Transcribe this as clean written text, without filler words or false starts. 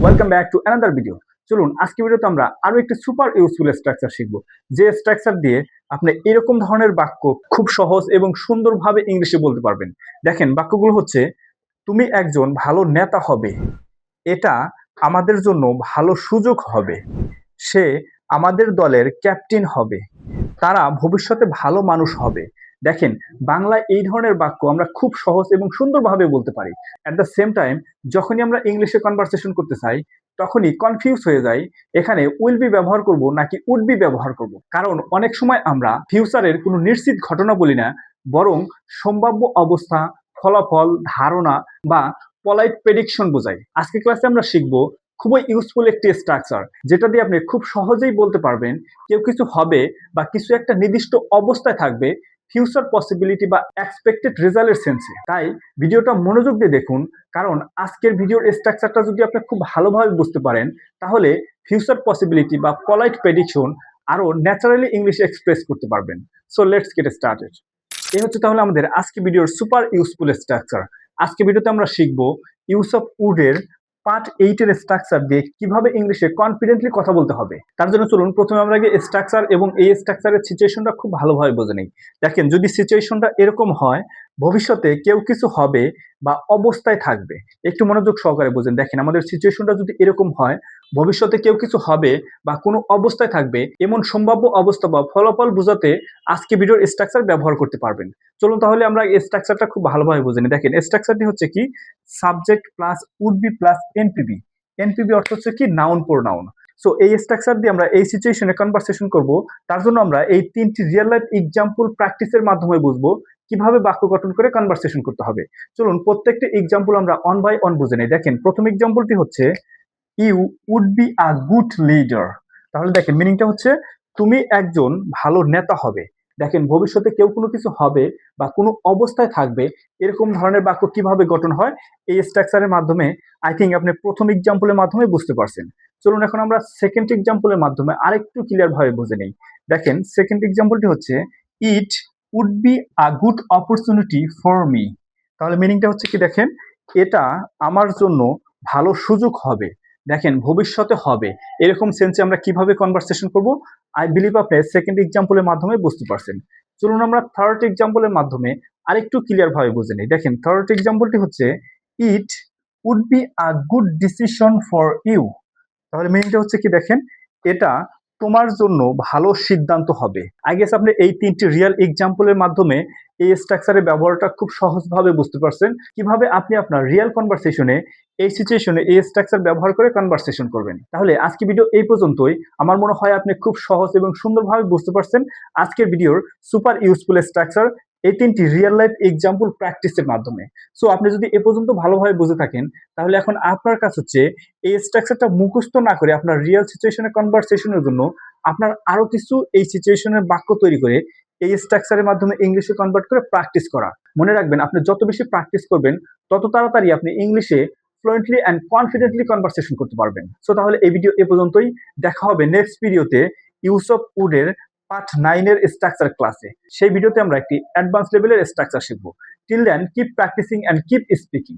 Welcome back to another video. চলুন আজকে ভিডিওতে আমরা আরো একটি সুপার ইউজফুল স্ট্রাকচার শিখব, যে স্ট্রাকচার দিয়ে আপনি এরকম ধরনের বাক্য খুব সহজ এবং সুন্দরভাবে ইংলিশে বলতে পারবেন। দেখেন, বাক্যগুলো হচ্ছে: তুমি একজন ভালো নেতা হবে, এটা আমাদের জন্য ভালো সুযোগ হবে, সে আমাদের দলের ক্যাপ্টেন হবে, তারা ভবিষ্যতে ভালো মানুষ হবে। দেখেন, বাংলায় এই ধরনের বাক্য আমরা খুব সহজ এবং সুন্দরভাবে বলতে পারি। অ্যাট দ্য সেম টাইম যখনই আমরা ইংলিশে কনভারসেশন করতে চাই তখনই কনফিউজ হয়ে যাই, এখানে উইল বি ব্যবহার করব নাকি উড বি ব্যবহার করব। কারণ অনেক সময় আমরা ফিউচারের কোনো নিশ্চিত ঘটনা বলি না, বরং সম্ভাব্য অবস্থা, ফলাফল, ধারণা বা পলাইট প্রেডিকশন বোঝাই। আজকে ক্লাসে আমরা শিখব খুবই ইউজফুল একটি স্ট্রাকচার, যেটা দিয়ে আপনি খুব সহজেই বলতে পারবেন কেউ কিছু হবে বা কিছু একটা নির্দিষ্ট অবস্থায় থাকবে, ফিউচার পসিবিলিটি বা এক্সপেক্টেড রেজাল্টের সেন্সে। তাই ভিডিওটা মনোযোগ দিয়ে দেখুন, কারণ আজকের ভিডিওর স্ট্রাকচারটা যদি আপনি খুব ভালোভাবে বুঝতে পারেন তাহলে ফিউচার পসিবিলিটি বা পলাইট প্রেডিকশন আরো ন্যাচারালি ইংলিশে এক্সপ্রেস করতে পারবেন। So let's get started. এই হচ্ছে তাহলে আমাদের আজকে ভিডিওর সুপার ইউজফুল স্ট্রাকচার। আজকে ভিডিওতে আমরা শিখব ইউজ অফ উড এর পার্ট 8 এর স্ট্রাকচার দিয়ে কিভাবে ইংলিশে কনফিডেন্টলি কথা বলতে হবে। তার জন্য চলুন প্রথমে আমরা আগে স্ট্রাকচার এবং এই স্ট্রাকচারের সিচুয়েশনটা খুব ভালোভাবে বুঝে নেই। দেখেন, যদি সিচুয়েশনটা এরকম হয়, ভবিষ্যতে কেউ কিছু হবে বা অবস্থায় থাকবে, একটু মনোযোগ সহকারে বুঝেন। দেখেন, আমাদের সিচুয়েশনটা যদি এরকম হয়, ভবিষ্যতে কেউ কিছু হবে বা কোনো অবস্থায় থাকবে, এমন সম্ভাব্য অবস্থা বা ফলাফল বোঝাতে আজকে ভিডিওর স্ট্রাকচার ব্যবহার করতে পারবেন। চলুন তাহলে আমরা এই স্ট্রাকচারটা খুব ভালোভাবে বুঝে নিই। দেখেন, স্ট্রাকচারটি হচ্ছে কি, subject plus would be plus NPB. NPB অর্থ হচ্ছে কি নাউন প্রোনাউন। সো এই স্ট্রাকচার দিয়ে আমরা এই সিচুয়েশনে কনভারসেশন করব। তার জন্য আমরা এই তিনটি রিয়েল লাইফ এক্সাম্পল প্র্যাকটিসের মাধ্যমে বুঝবো কিভাবে বাক্য গঠন করে কনভারসেশন করতে হবে। চলুন প্রত্যেকটা এক্সাম্পল আমরা অন বাই অন বুঝে নেই। দেখেন, প্রথম এক্সাম্পলটি হচ্ছে you would be a good leader. তাহলে দেখেন, মিনিংটা হচ্ছে তুমি একজন ভালো নেতা হবে। দেখেন, ভবিষ্যতে কেউ কোনো কিছু হবে বা কোনো অবস্থায় থাকবে, এরকম ধরনের বাক্য কিভাবে গঠন হয় এই স্ট্রাকচারের মাধ্যমে আই থিঙ্ক আপনি প্রথম এক্সাম্পলের মাধ্যমে বুঝতে পারছেন। চলুন এখন আমরা সেকেন্ড এক্সাম্পলের মাধ্যমে আরেকটু ক্লিয়ার ভাবে বুঝে নেই। দেখেন, সেকেন্ড এক্সাম্পলটি হচ্ছে it would be a good opportunity for me. তাহলে মিনিংটা হচ্ছে কি, দেখেন, এটা আমার জন্য ভালো সুযোগ হবে। দেখেন, ভবিষ্যতে হবে, এরকম সেন্সে আমরা কিভাবে কনভারসেশন করব, আই বিলিভ আপনি সেকেন্ড এক্সাম্পলের মাধ্যমে বুঝতে পারছেন। চলুন আমরা থার্ড এক্সাম্পলের মাধ্যমে আরেকটু ক্লিয়ার ভাবে বুঝে নিই। দেখেন, থার্ড এক্সাম্পলটি হচ্ছে it would be a good decision for you. তাহলে মিনিংটা হচ্ছে কি, দেখেন, এটা তোমার জন্য ভালো সিদ্ধান্ত হবে। আই গেস আপনি এই তিনটি রিয়েল এক্সাম্পলের মাধ্যমে এই স্ট্রাকচারের ব্যবহারটা খুব সহজভাবে বুঝতে পারছেন, কিভাবে আপনি আপনার রিয়েল কনভারসেশনে এই সিচুয়েশনে এই স্ট্রাকচার ব্যবহার করে কনভারসেশন করবেন। তাহলে আজকে ভিডিও এই পর্যন্তই। আমার মনে হয় আপনি খুব সহজ এবং সুন্দরভাবে বুঝতে পারছেন আজকের ভিডিওর সুপার ইউজফুল স্ট্রাকচার এই তিনটি রিয়েল লাইফ এক্সাম্পল প্র্যাকটিসের মাধ্যমে। সো আপনি যদি এ পর্যন্ত ভালোভাবে বুঝে থাকেন তাহলে এখন আপনার কাছে হচ্ছে এই স্ট্রাকচারটা মুখস্থ না করে আপনার রিয়েল সিচুয়েশনে কনভারসেশনের জন্য আপনার আরো কিছু এই সিচুয়েশনের বাক্য তৈরি করে এই স্ট্রাকচারের মাধ্যমে ইংলিশে কনভার্ট করে প্র্যাকটিস করা। মনে রাখবেন, আপনি যত বেশি প্র্যাকটিস করবেন তত তাড়াতাড়ি আপনি ইংলিশে ফ্লুয়েন্টলি অ্যান্ড কনফিডেন্টলি কনভারসেশন করতে পারবেন। সো তাহলে এই ভিডিও এ পর্যন্তই। দেখা হবে নেক্সট ভিডিওতে ইউজ অফ উড এর পার্ট 9 এর স্ট্রাকচার ক্লাসে। সেই ভিডিওতে আমরা একটি অ্যাডভান্স লেভেলের স্ট্রাকচার শিখব। Till then keep practicing and keep speaking.